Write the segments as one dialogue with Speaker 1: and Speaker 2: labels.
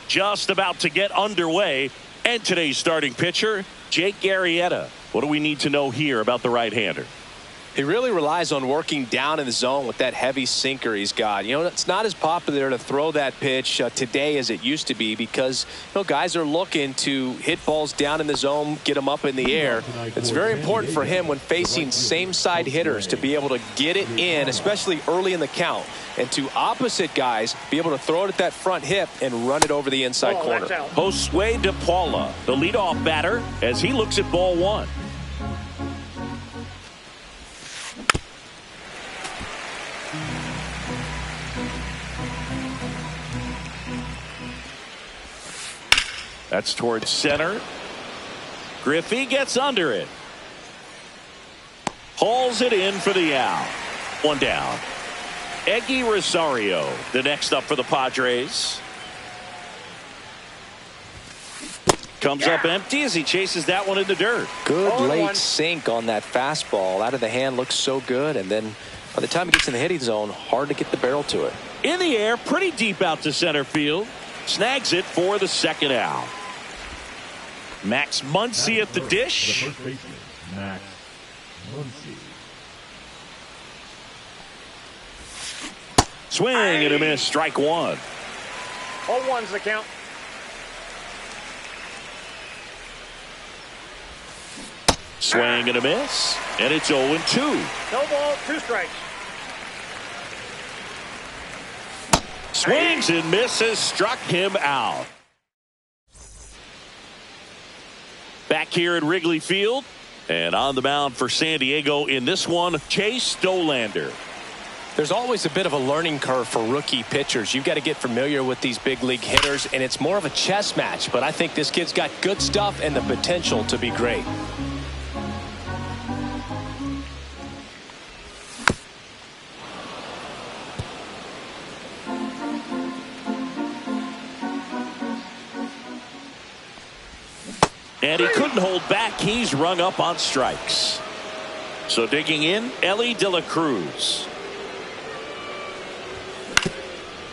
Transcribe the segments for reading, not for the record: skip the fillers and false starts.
Speaker 1: just about to get underway. And today's starting pitcher, Jake Arrieta. What do we need to know here about the right-hander?
Speaker 2: He really relies on working down in the zone with that heavy sinker he's got. You know, it's not as popular to throw that pitch today as it used to be because, you know, guys are looking to hit balls down in the zone, get them up in the air. It's very important for him when facing same-side hitters to be able to get it in, especially early in the count, and to opposite guys be able to throw it at that front hip and run it over the inside corner.
Speaker 1: Josue De Paula, the leadoff batter, as he looks at ball one. That's towards center. Griffey gets under it. Hauls it in for the out. One down. Eggy Rosario, the next up for the Padres. Comes up empty as he chases that one in the dirt.
Speaker 2: Good late sink on that fastball. Out of the hand, looks so good. And then by the time he gets in the hitting zone, hard to get the barrel to it.
Speaker 1: In the air, pretty deep out to center field. Snags it for the second out. Max Muncy at the dish.
Speaker 3: Max Muncy.
Speaker 1: Swing and a miss. Strike one.
Speaker 4: 0-1's the count.
Speaker 1: Swing and a miss. And it's 0-2.
Speaker 4: No ball, 2 strikes.
Speaker 1: Swings and misses. Struck him out. Back here at Wrigley Field. And on the mound for San Diego in this one, Chase Dollander.
Speaker 2: There's always a bit of a learning curve for rookie pitchers. You've got to get familiar with these big league hitters, and it's more of a chess match. But I think this kid's got good stuff and the potential to be great.
Speaker 1: And he couldn't hold back. He's rung up on strikes. So digging in, Ellie De La Cruz.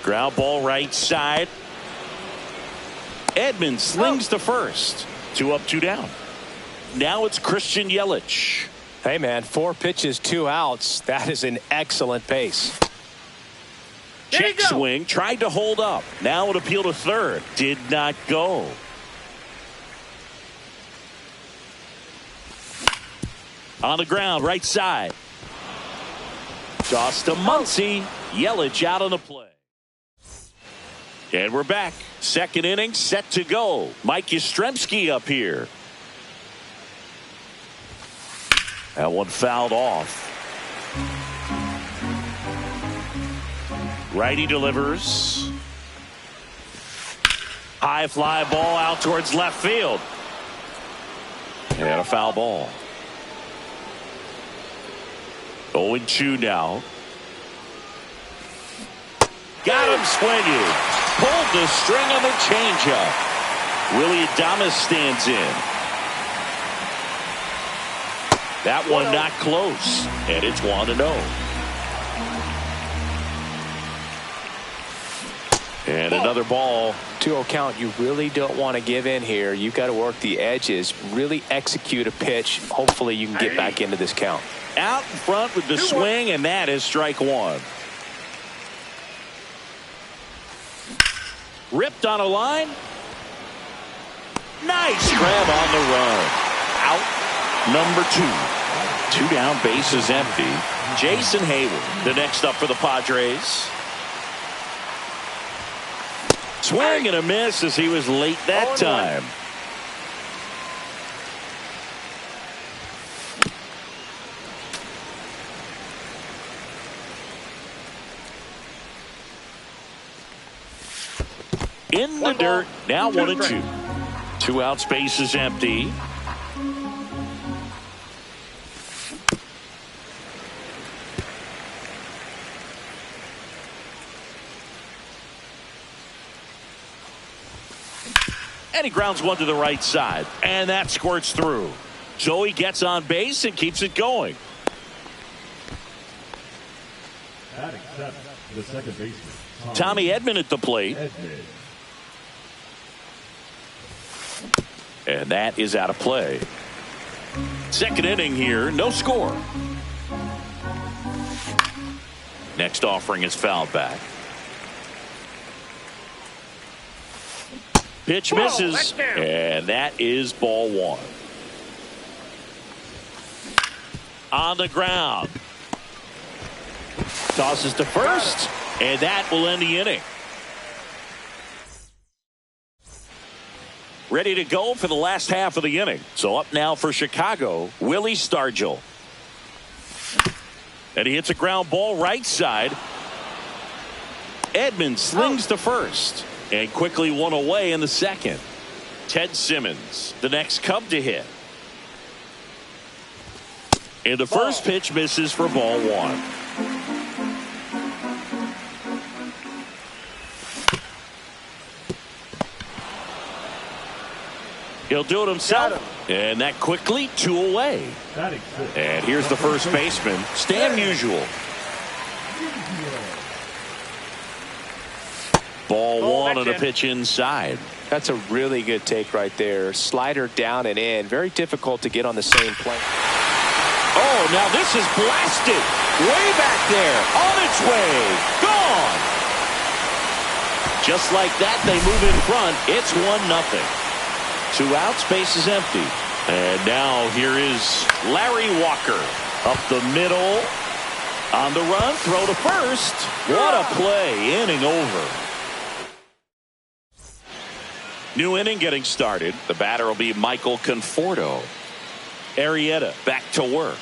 Speaker 1: Ground ball right side. Edman slings to first. 2 up, 2 down. Now it's Christian Yelich.
Speaker 2: Hey, man, 4 pitches, 2 outs. That is an excellent pace.
Speaker 1: Check swing. Tried to hold up. Now an appeal to third. Did not go. On the ground, right side. Toss to Muncy. Yelich out on the play. And we're back. Second inning set to go. Mike Yastrzemski up here. That one fouled off. Righty delivers. High fly ball out towards left field. And a foul ball. 0-2 now. Got him swinging. Pulled the string on the changeup. Willie Adames stands in. That one not close. And it's 1-0. And another ball.
Speaker 2: 2-0 count. You really don't want to give in here. You've got to work the edges. Really execute a pitch. Hopefully you can get back into this count.
Speaker 1: Out in front with the swing, and that is strike one. Ripped on a line. Nice grab on the run. Out number 2. 2 down, bases empty. Jason Hayward, the next up for the Padres. Swing and a miss as he was late that time. In the dirt, now 1-2. 2 outs, bases empty. And he grounds one to the right side. And that squirts through. So he gets on base and keeps it going.
Speaker 3: That accepts the second baseman.
Speaker 1: Tommy Edman at the plate.
Speaker 3: Edman.
Speaker 1: And that is out of play. Second inning here, no score. Next offering is fouled back. Pitch misses, and that is ball one. On the ground. Tosses to first, and that will end the inning. Ready to go for the last half of the inning. So up now for Chicago, Willie Stargell. And he hits a ground ball right side. Edmonds slings to first and quickly one away in the second. Ted Simmons, the next Cub to hit. And the first pitch misses for ball one. He'll do it himself. And that quickly, two away. And here's the first baseman, Stan Musial. Ball one on a pitch inside.
Speaker 2: That's a really good take right there. Slider down and in. Very difficult to get on the same plane.
Speaker 1: Oh, now this is blasted. Way back there. On its way. Gone. Just like that, they move in front. It's 1-0. 2 outs, base is empty. And now here is Larry Walker. Up the middle. On the run, throw to first. What a play. Inning over. New inning getting started. The batter will be Michael Conforto. Arrieta back to work.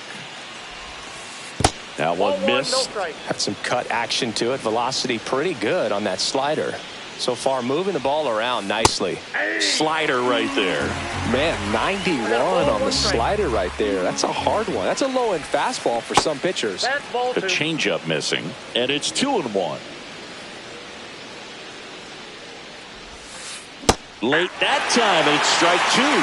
Speaker 1: That one missed.
Speaker 2: Had some cut action to it. Velocity pretty good on that slider. So far moving the ball around nicely.
Speaker 1: Slider right there.
Speaker 2: Man, 91 on the slider right there. That's a hard one. That's a low-end fastball for some pitchers.
Speaker 1: The changeup missing, and it's 2-1. Late that time, and it's strike two.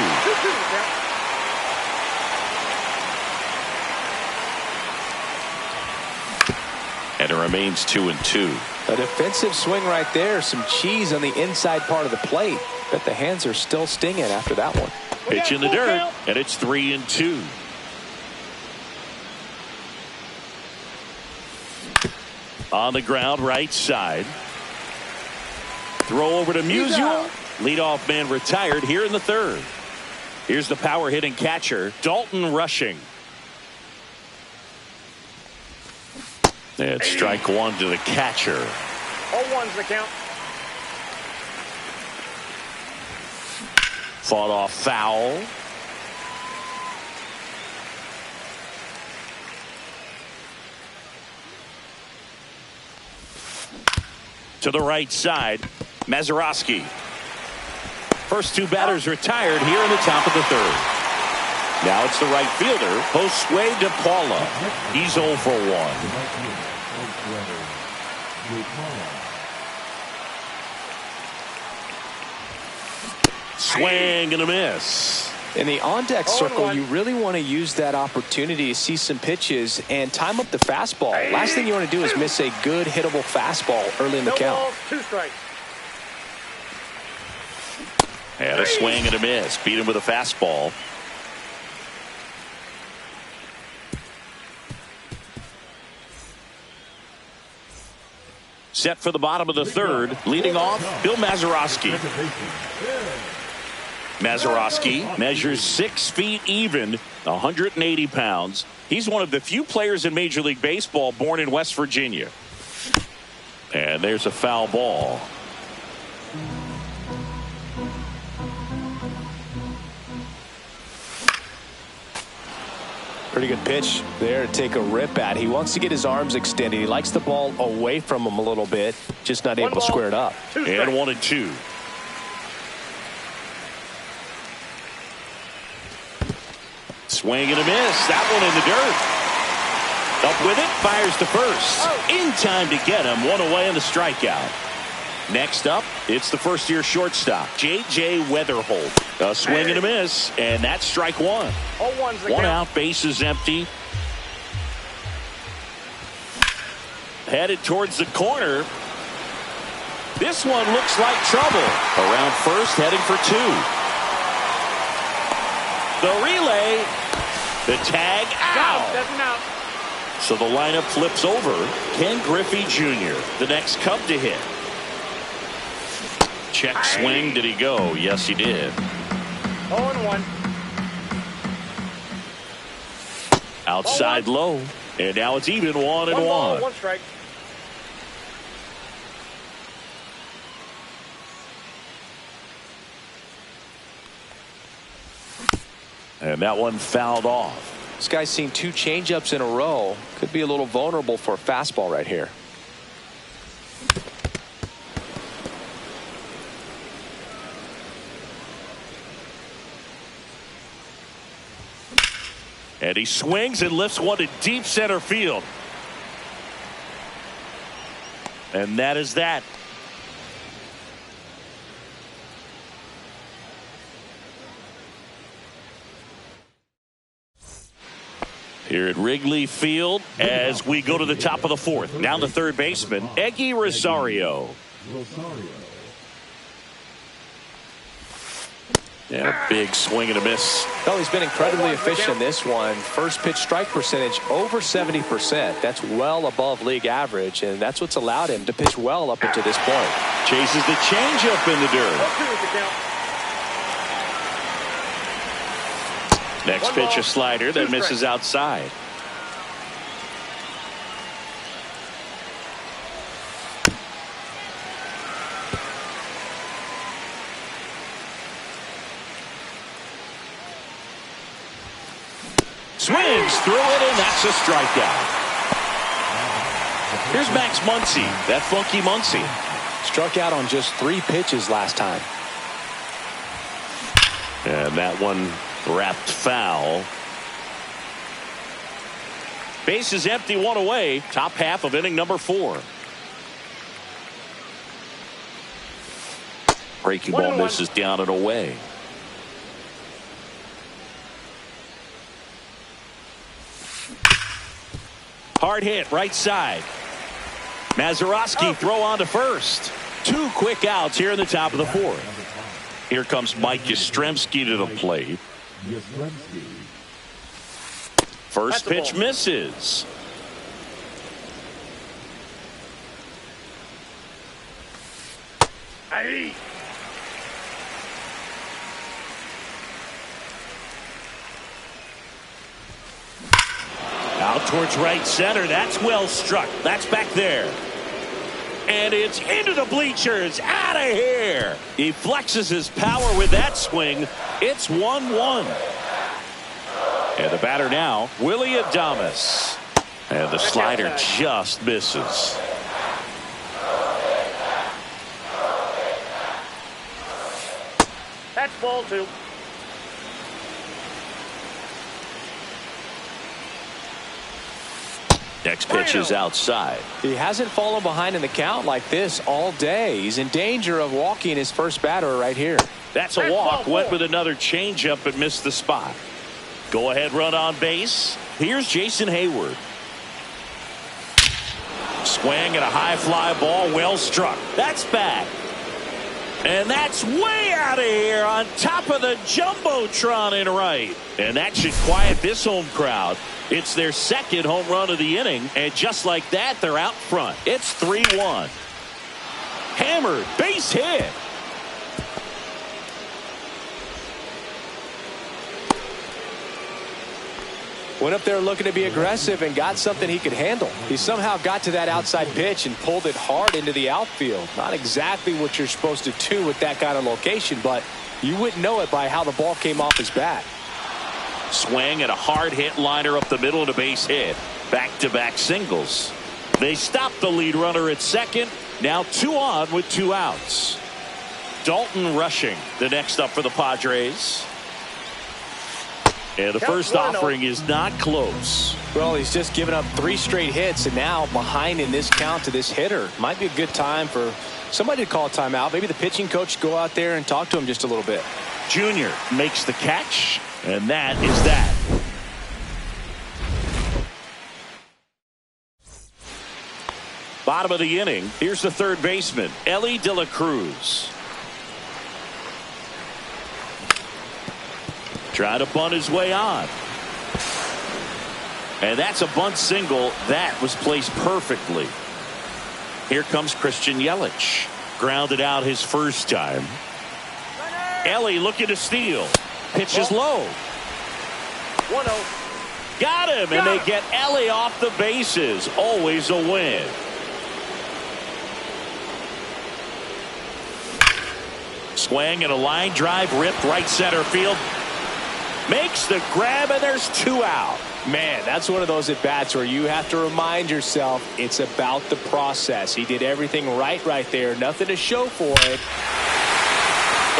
Speaker 1: And it remains 2-2.
Speaker 2: A defensive swing right there. Some cheese on the inside part of the plate. But the hands are still stinging after that one.
Speaker 1: Pitch in the dirt, and it's 3-2. On the ground, right side. Throw over to Musial. Leadoff man retired here in the third. Here's the power hitting catcher, Dalton Rushing. And strike one to the catcher.
Speaker 4: 0-1's the count.
Speaker 1: Fought off foul. To the right side, Mazeroski. First two batters retired here in the top of the third. Now it's the right fielder, Josue De Paula. He's 0 for 1. Swing and a miss.
Speaker 2: In the on-deck circle, you really want to use that opportunity to see some pitches and time up the fastball. Last thing you want to do is miss a good hittable fastball early in the count.
Speaker 4: 2 strikes.
Speaker 1: And a swing and a miss. Beat him with a fastball. Set for the bottom of the third. Leading off, Bill Mazeroski. Mazeroski measures 6 feet even, 180 pounds. He's one of the few players in Major League Baseball born in West Virginia. And there's a foul ball.
Speaker 2: Pretty good pitch there to take a rip at. He wants to get his arms extended. He likes the ball away from him a little bit, just not able to square it up.
Speaker 1: And 1-2. Swing and a miss. That one in the dirt. Up with it, fires to first. In time to get him. One away on the strikeout. Next up, it's the first-year shortstop, J.J. Weatherholt. A swing and a miss, and that's strike one.
Speaker 4: 0-1's the
Speaker 1: One
Speaker 4: count.
Speaker 1: out, base is empty. Headed towards the corner. This one looks like trouble. Around first, heading for 2. The relay. The tag out.
Speaker 4: That's an out.
Speaker 1: So the lineup flips over. Ken Griffey Jr., the next Cub to hit. Check swing. Did he go? Yes, he did.
Speaker 4: 0-1.
Speaker 1: Outside low. And now it's even 1-1.
Speaker 4: 1 strike.
Speaker 1: And that one fouled off.
Speaker 2: This guy's seen 2 changeups in a row. Could be a little vulnerable for a fastball right here.
Speaker 1: And he swings and lifts one to deep center field. And that is that. Here at Wrigley Field as we go to the top of the 4th. Down to third baseman, Eggy Rosario. Yeah, big swing and a miss.
Speaker 2: Well, he's been incredibly efficient in this one. First pitch strike percentage over 70%. That's well above league average, and that's what's allowed him to pitch well up until this point.
Speaker 1: Chases the changeup in the dirt. Next pitch, a slider that misses outside. Swings through it, and that's a strikeout. Here's Max Muncy, that funky Muncy.
Speaker 2: Struck out on just 3 pitches last time.
Speaker 1: And that one wrapped foul. Base is empty, 1 away. Top half of inning number 4. Breaking ball misses down and away. Hard hit right side. Mazeroski throw on to first. 2 quick outs here in the top of the 4th. Here comes Mike Yastrzemski to the plate. First pitch misses.
Speaker 4: Aye.
Speaker 1: Out towards right center. That's well struck. That's back there. And it's into the bleachers. Out of here. He flexes his power with that swing. It's 1-1. And the batter now, Willie Adames. And the slider just misses.
Speaker 4: That's ball 2.
Speaker 1: Next pitch is outside.
Speaker 2: He hasn't fallen behind in the count like this all day. He's in danger of walking his first batter right here.
Speaker 1: That's a walk. Went with another changeup but missed the spot. Go ahead run on base. Here's Jason Hayward. Swing and a high fly ball, well struck. That's back. And that's way out of here on top of the Jumbotron in right. And that should quiet this home crowd. It's their second home run of the inning, and just like that, they're out front. It's 3-1. Hammered, base hit.
Speaker 2: Went up there looking to be aggressive and got something he could handle. He somehow got to that outside pitch and pulled it hard into the outfield. Not exactly what you're supposed to do with that kind of location, but you wouldn't know it by how the ball came off his bat.
Speaker 1: Swing and a hard hit liner up the middle and a base hit. Back-to-back singles. They stop the lead runner at second. Now 2 on with 2 outs. Dalton Rushing, the next up for the Padres. And the first offering is not close.
Speaker 2: Well, he's just given up 3 straight hits, and now behind in this count to this hitter. Might be a good time for somebody to call a timeout. Maybe the pitching coach go out there and talk to him just a little bit.
Speaker 1: Junior makes the catch, and that is that. Bottom of the inning. Here's the third baseman, Ellie De La Cruz. Trying to bunt his way on. And that's a bunt single. That was placed perfectly. Here comes Christian Yelich. Grounded out his first time. Ellie looking to steal. Pitch is low.
Speaker 4: 1-0.
Speaker 1: Got him, and they get Ellie off the bases. Always a win. Swing and a line drive ripped right center field. Makes the grab, and there's 2 out.
Speaker 2: Man, that's one of those at-bats where you have to remind yourself it's about the process. He did everything right there. Nothing to show for it.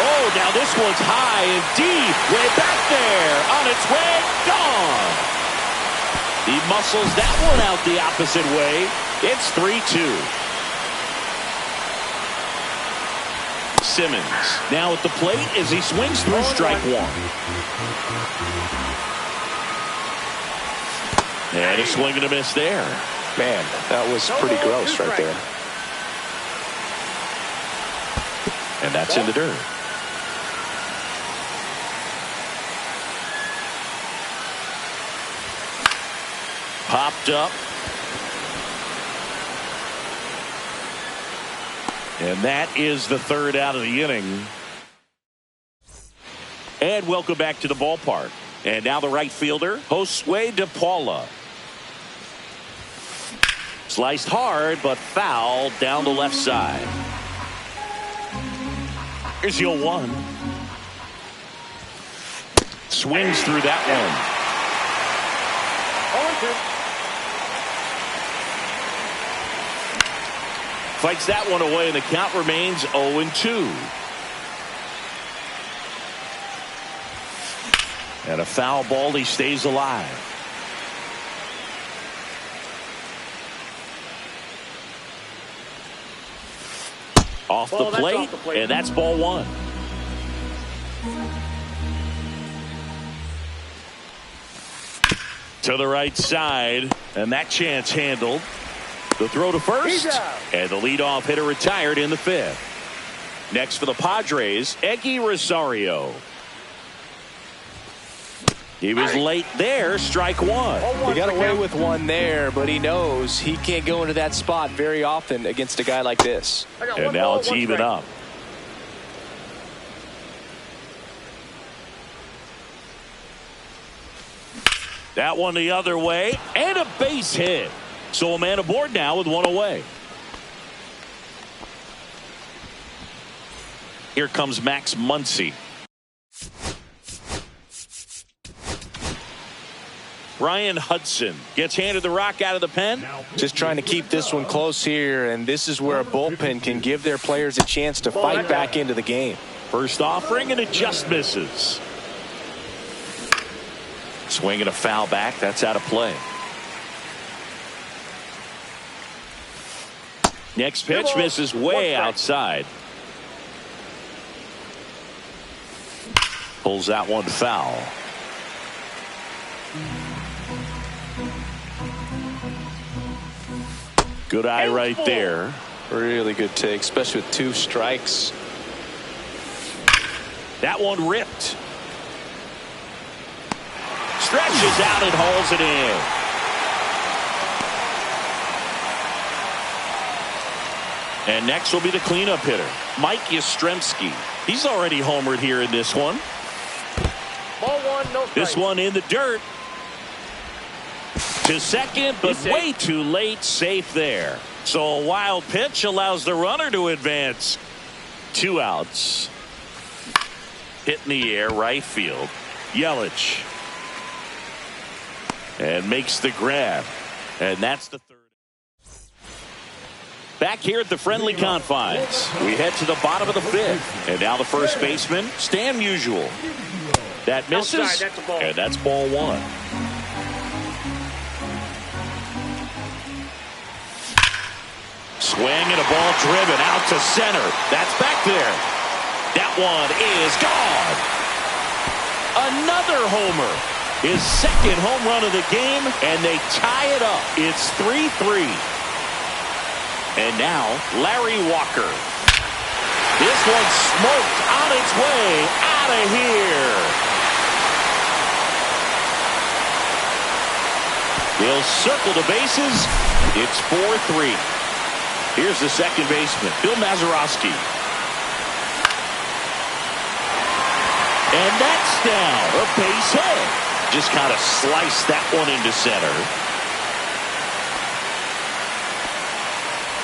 Speaker 1: Oh, now this one's high and deep. Way back there. On its way. Gone. He muscles that one out the opposite way. It's 3-2. Simmons now at the plate as he swings through strike 1. And a swing and a miss there.
Speaker 2: Man, that was pretty gross right there.
Speaker 1: And that's in the dirt. Popped up. And that is the 3rd out of the inning. And welcome back to the ballpark. And now the right fielder, Josue De Paula. Sliced hard, but foul down the left side. Here's 0-1. Swings through that one.
Speaker 4: 0-2.
Speaker 1: Fights that one away, and the count remains 0-2. And a foul ball, he stays alive. Off the plate, and that's ball 1. To the right side, and that chance handled. The throw to first, and the leadoff hitter retired in the 5th. Next for the Padres, Eggy Rosario. He was late there, strike 1.
Speaker 2: He got away with one there, but he knows he can't go into that spot very often against a guy like this.
Speaker 1: And now it's even up. That one the other way, and a base hit. So a man aboard now with 1 away. Here comes Max Muncy. Brian Hudson gets handed the rock out of the pen.
Speaker 2: Just trying to keep this one close here, and this is where a bullpen can give their players a chance to fight back into the game.
Speaker 1: First offering, and it just misses. Swing and a foul back. That's out of play. Next pitch misses way outside. Pulls that one foul. Good eye right there.
Speaker 2: Really good take, especially with 2 strikes.
Speaker 1: That one ripped. Stretches out and hauls it in. And next will be the cleanup hitter, Mike Yastrzemski. He's already homered here in this one.
Speaker 4: Ball 1, no strike.
Speaker 1: This one in the dirt. To second, but way too late. Safe there. So a wild pitch allows the runner to advance. 2 outs. Hit in the air, right field. Yelich. And makes the grab. And that's the 3rd. Back here at the friendly confines, we head to the bottom of the 5th. And now the first baseman, Stan Musial. That misses,
Speaker 4: Outside, that's a ball.
Speaker 1: and that's ball 1. Swing and a ball driven out to center. That's back there. That one is gone. Another homer. His 2nd home run of the game, and they tie it up. It's 3-3. And now, Larry Walker. This one smoked on its way out of here. He'll circle the bases. It's 4-3. Here's the second baseman, Bill Mazeroski. And that's down. A base hit. Just kind of sliced that one into center.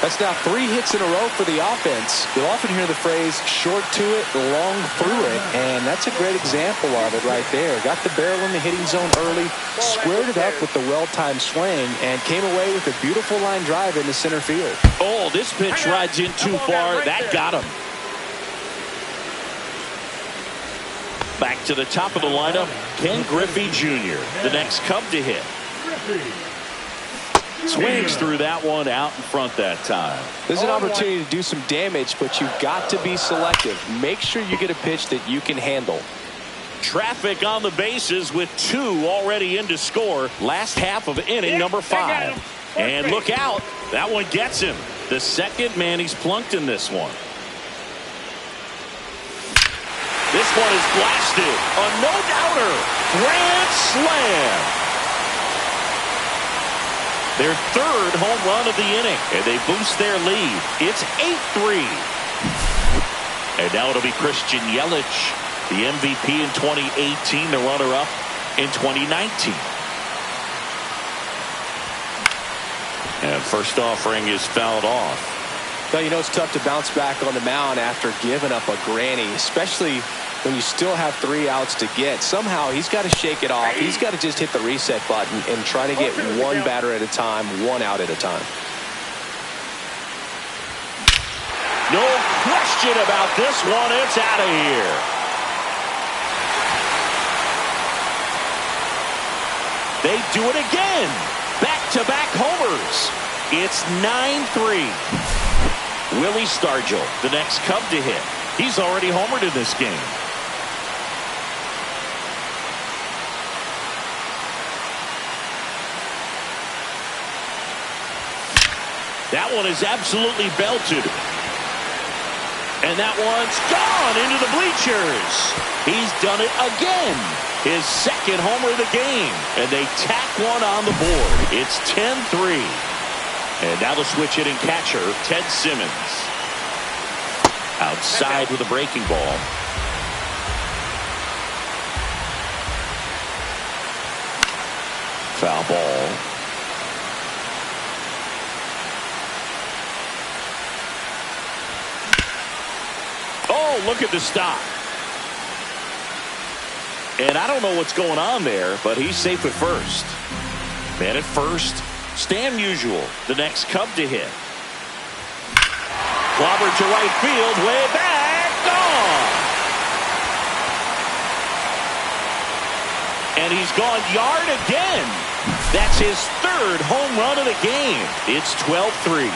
Speaker 2: That's now 3 hits in a row for the offense. You'll often hear the phrase short to it, long through it, and that's a great example of it right there. Got the barrel in the hitting zone early, squared it up with the well-timed swing, and came away with a beautiful line drive into center field.
Speaker 1: Oh, this pitch rides in too far. That got him. Back to the top of the lineup, Ken Griffey Jr., the next Cub to hit. Swings through that one out in front that time.
Speaker 2: There's an opportunity to do some damage, but you've got to be selective. Make sure you get a pitch that you can handle.
Speaker 1: Traffic on the bases with 2 already in to score. Last half of inning number 5. And look out. That one gets him. The second man he's plunked in this one. This one is blasted. A no-doubter. Grand slam. Their 3rd home run of the inning, and they boost their lead. It's 8-3. And now it'll be Christian Yelich, the MVP in 2018, the runner-up in 2019. And first offering is fouled off.
Speaker 2: Well, you know it's tough to bounce back on the mound after giving up a granny, especially when you still have 3 outs to get. Somehow he's got to shake it off. He's got to just hit the reset button and try to get 1 batter at a time, 1 out at a time.
Speaker 1: No question about this one. It's out of here. They do it again. Back-to-back homers. It's 9-3. Willie Stargell, the next Cub to hit. He's already homered in this game. That one is absolutely belted. And that one's gone into the bleachers. He's done it again. His 2nd homer of the game. And they tack one on the board. It's 10-3. And now the switch hitting catcher, Ted Simmons. Outside with a breaking ball. Foul ball. Oh, look at the stop. And I don't know what's going on there, but he's safe at first. Man at first. Stan Musial, the next Cub to hit. Clobbered to right field, way back, gone. And he's gone yard again. That's his 3rd home run of the game. It's 12-3.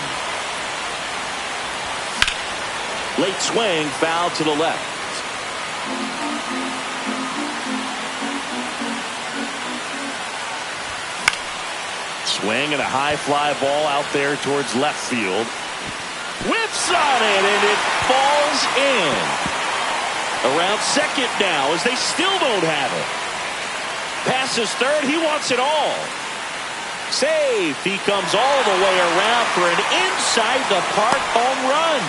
Speaker 1: Late swing, foul to the left. Swing and a high fly ball out there towards left field. Whips on it, and it falls in. Around second now, as they still don't have it. Passes third, he wants it all. Safe. He comes all the way around for an inside the park home run.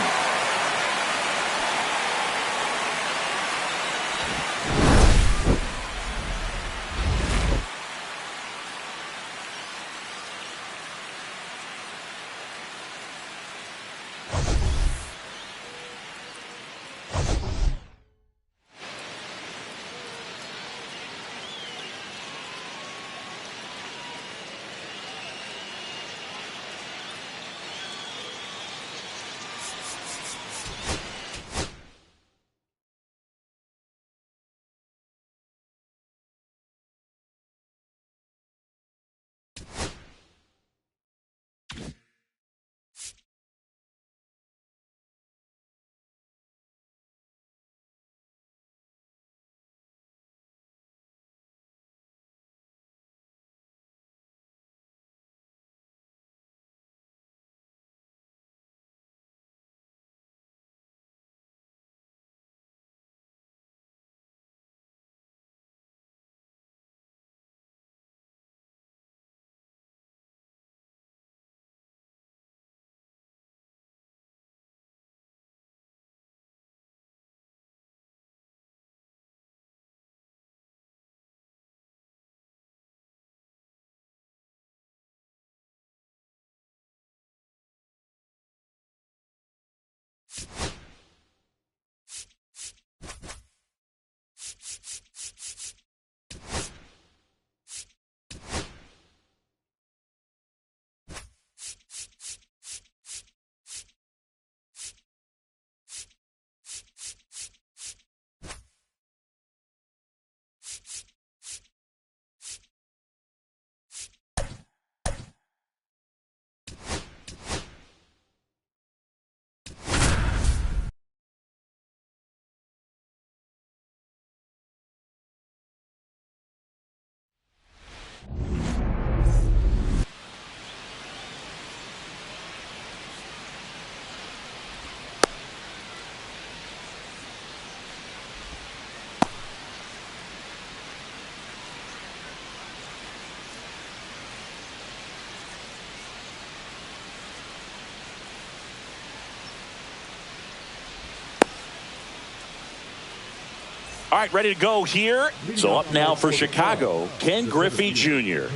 Speaker 1: All right, ready to go here. So up now for Chicago, Ken Griffey Jr.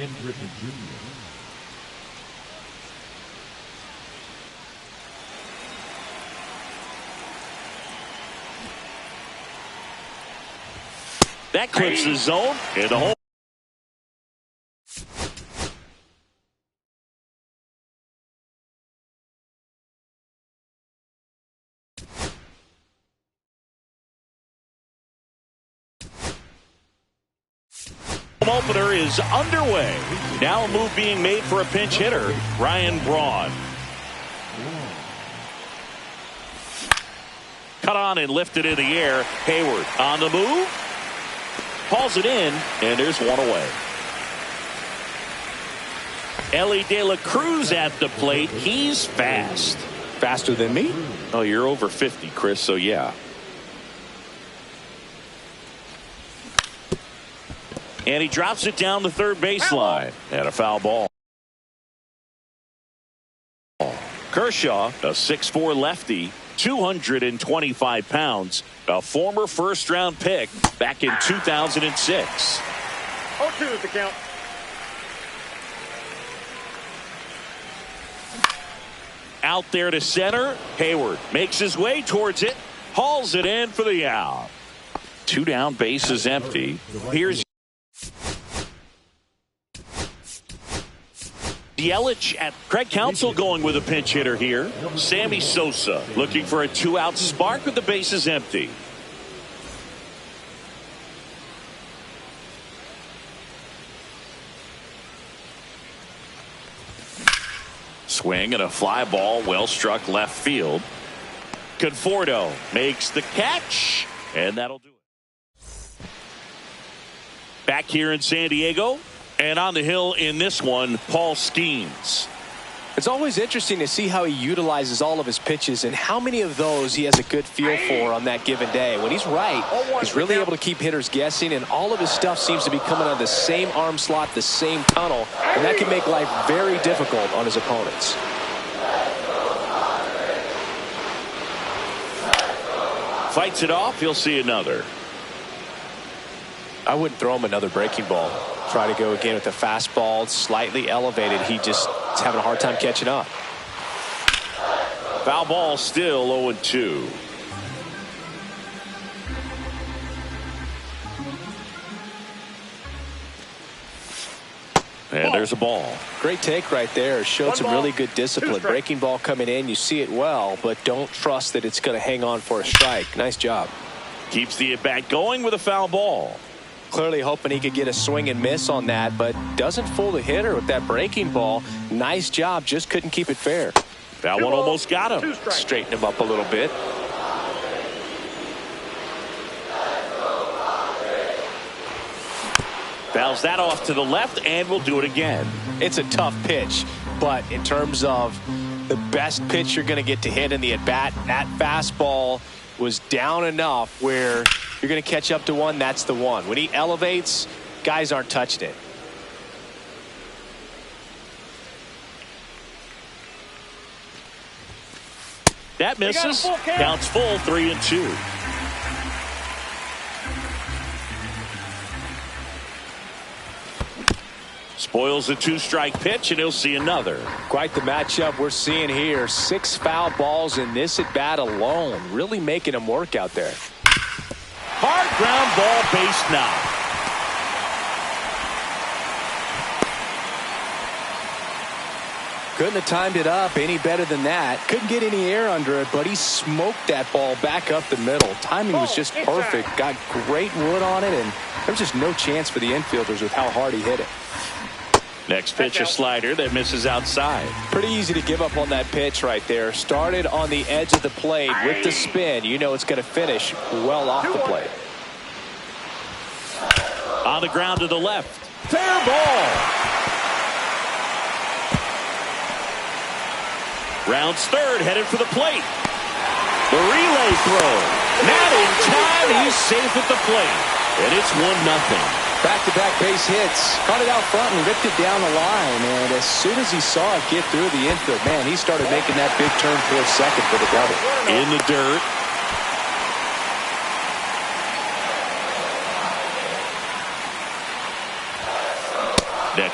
Speaker 1: That clips the zone in the hole. Opener is underway. Now a move being made for a pinch hitter, Ryan Braun. Cut on and lifted in the air. Hayward on the move. Hauls it in, and there's one away. Ellie De La Cruz at the plate. He's fast.
Speaker 2: Faster than me?
Speaker 1: Oh, you're over 50, Chris, so yeah. And he drops it down the third baseline. And a foul ball. Kershaw, a 6'4 lefty, 225 pounds, a former first-round pick back in 2006.
Speaker 4: 0-2 is the count.
Speaker 1: Out there to center. Hayward makes his way towards it, hauls it in for the out. 2 down, bases empty. Here's Yelich at Craig Counsell going with a pinch hitter here. Sammy Sosa looking for a 2-out spark with the bases empty. Swing and a fly ball, well struck left field. Conforto makes the catch, and that'll do it. Back here in San Diego. And on the hill in this one, Paul Skeens.
Speaker 2: It's always interesting to see how he utilizes all of his pitches and how many of those he has a good feel for on that given day. When he's right, he's really able to keep hitters guessing, and all of his stuff seems to be coming out of the same arm slot, the same tunnel, and that can make life very difficult on his opponents.
Speaker 1: Fights it off. He'll see another.
Speaker 2: I wouldn't throw him another breaking ball. Try to go again with the fastball, slightly elevated. He just is having a hard time catching up.
Speaker 1: Foul ball, still 0-2. And there's a ball.
Speaker 2: Great take right there. Showed some really good discipline. Breaking ball coming in, you see it well, but don't trust that it's going to hang on for a strike. Nice job.
Speaker 1: Keeps the at-bat going with a foul ball.
Speaker 2: Clearly hoping he could get a swing and miss on that, but doesn't fool the hitter with that breaking ball. Nice job, just couldn't keep it fair.
Speaker 1: That one almost got him.
Speaker 2: Straighten him up a little bit.
Speaker 1: Fouls that off to the left, and we'll do it again.
Speaker 2: It's a tough pitch, but in terms of the best pitch you're going to get to hit in the at-bat, that fastball was down enough where you're going to catch up to one. That's the one. When he elevates, guys aren't touching it.
Speaker 1: That misses. Counts full, 3-2. Spoils the 2-strike pitch, and he'll see another.
Speaker 2: Quite the matchup we're seeing here. 6 foul balls in this at-bat alone. Really making him work out there.
Speaker 1: Hard ground ball, base knock.
Speaker 2: Couldn't have timed it up any better than that. Couldn't get any air under it, but he smoked that ball back up the middle. Timing was just perfect. Got great wood on it, and there was just no chance for the infielders with how hard he hit it.
Speaker 1: Next pitch, a slider that misses outside.
Speaker 2: Pretty easy to give up on that pitch right there. Started on the edge of the plate with the spin. You know it's going to finish well off the plate.
Speaker 1: On the ground to the left. Fair ball. Rounds third, headed for the plate. The relay throw. Not in time. He's safe at the plate. And it's 1-0.
Speaker 2: Back-to-back base hits. Caught it out front and ripped it down the line. And as soon as he saw it get through the infield, man, he started making that big turn towards second for the double.
Speaker 1: In the dirt.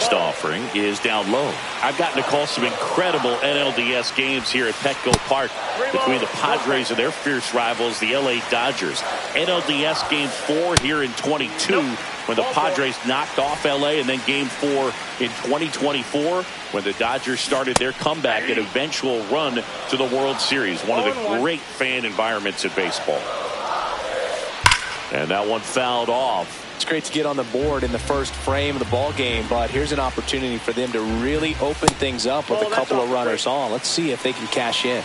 Speaker 1: next offering is down low. I've gotten to call some incredible NLDS games here at Petco Park between the Padres and their fierce rivals, the LA Dodgers. NLDS Game 4 here in 22 when the Padres knocked off LA, and then Game 4 in 2024 when the Dodgers started their comeback and eventual run to the World Series. One of the great fan environments in baseball. And that one fouled off.
Speaker 2: It's great to get on the board in the first frame of the ball game, but here's an opportunity for them to really open things up with a couple of runners on. Let's see if they can cash in.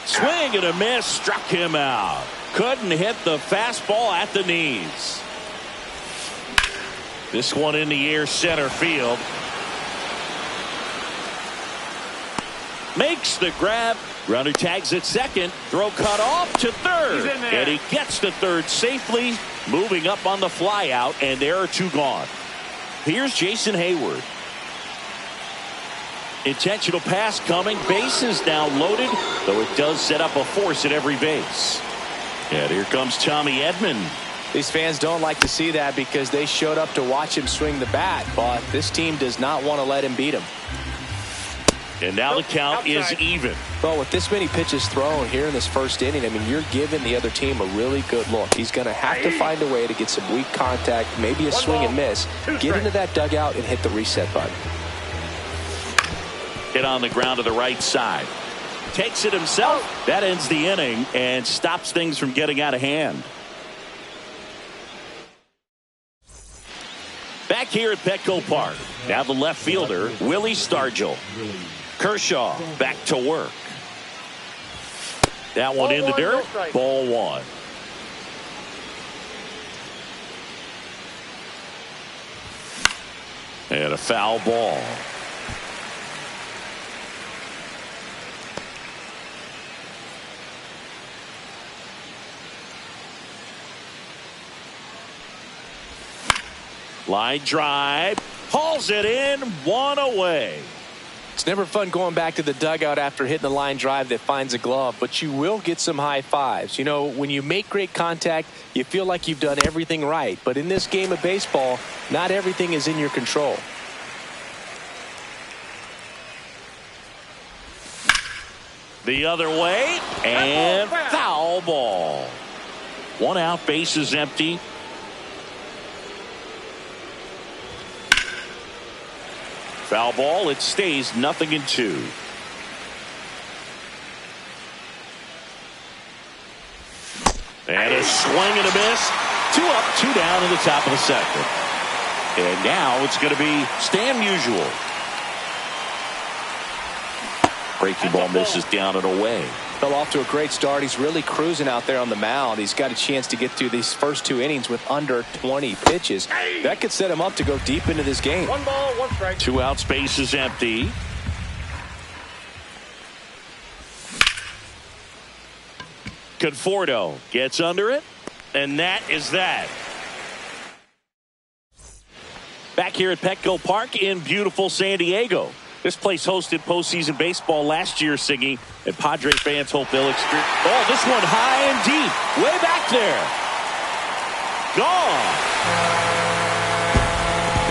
Speaker 1: Swing and a miss, struck him out. Couldn't hit the fastball at the knees. This one in the air, center field. Makes the grab. Runner tags at second. Throw cut off to third. And he gets to third safely. Moving up on the fly out. And there are two gone. Here's Jason Hayward. Intentional pass coming. Bases now loaded. Though it does set up a force at every base. And here comes Tommy Edman.
Speaker 2: These fans don't like to see that because they showed up to watch him swing the bat. But this team does not want to let him beat him.
Speaker 1: And now the count is even.
Speaker 2: Well, with this many pitches thrown here in this first inning, I mean, you're giving the other team a really good look. He's going to have to find a way to get some weak contact, maybe a swing and miss, get into that dugout and hit the reset button.
Speaker 1: Hit on the ground to the right side. Takes it himself. That ends the inning and stops things from getting out of hand. Back here at Petco Park. Now the left fielder, Willie Stargell. Kershaw back to work. That one in the dirt. Ball one. And a foul ball. Line drive. Hauls it in. One away.
Speaker 2: It's never fun going back to the dugout after hitting the line drive that finds a glove, but you will get some high fives. You know, when you make great contact, you feel like you've done everything right. But in this game of baseball, not everything is in your control.
Speaker 1: The other way, and foul ball. One out, base is empty. Foul ball, it stays 0-2. And a swing and a miss. 2 up, 2 down in the top of the second. And now it's going to be Stan Musial. Breaking ball misses down and away.
Speaker 2: Fell off to a great start. He's really cruising out there on the mound. He's got a chance to get through these first 2 innings with under 20 pitches. That could set him up to go deep into this game.
Speaker 4: 1 ball, 1 strike.
Speaker 1: 2 out, space is empty. Conforto gets under it, and that is that. Back here at Petco Park in beautiful San Diego. This place hosted postseason baseball last year, Siggy, and Padre fans hope they'll experience. Oh, this one high and deep, way back there. Gone.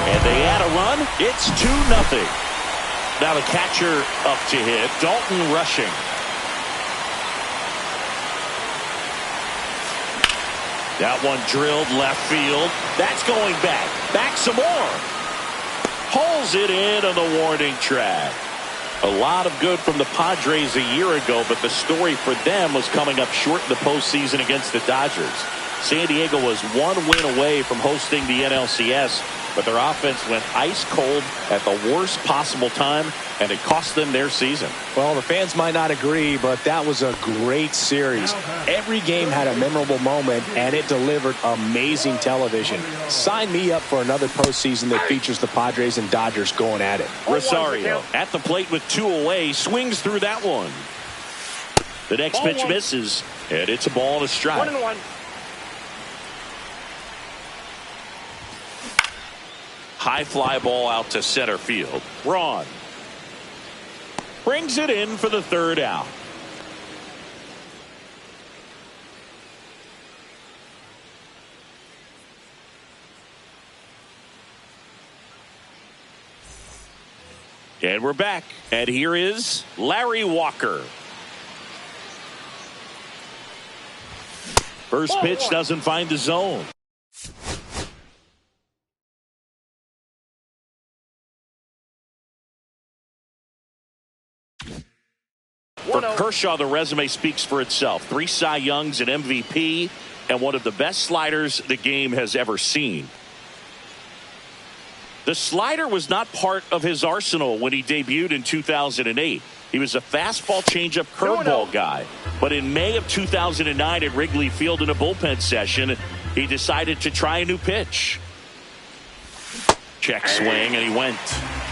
Speaker 1: And they add a run. It's 2-0. Now the catcher up to hit. Dalton rushing. That one drilled left field. That's going back. Back some more. Pulls it in on the warning track. A lot of good from the Padres a year ago, but the story for them was coming up short in the postseason against the Dodgers. San Diego was 1 win away from hosting the NLCS, but their offense went ice cold at the worst possible time, and it cost them their season.
Speaker 2: Well, the fans might not agree, but that was a great series. Every game had a memorable moment, and it delivered amazing television. Sign me up for another postseason that features the Padres and Dodgers going at it.
Speaker 1: Rosario at the plate with 2 away, swings through that one. The next pitch misses, and it's a ball and a strike.
Speaker 4: 1-1.
Speaker 1: High fly ball out to center field. Braun brings it in for the 3rd out. And we're back. And here is Larry Walker. First pitch doesn't find the zone. For Kershaw, the resume speaks for itself. 3 Cy Youngs, an MVP, and one of the best sliders the game has ever seen. The slider was not part of his arsenal when he debuted in 2008. He was a fastball, changeup, curveball guy. But in May of 2009 at Wrigley Field in a bullpen session, he decided to try a new pitch. Check swing, and he went.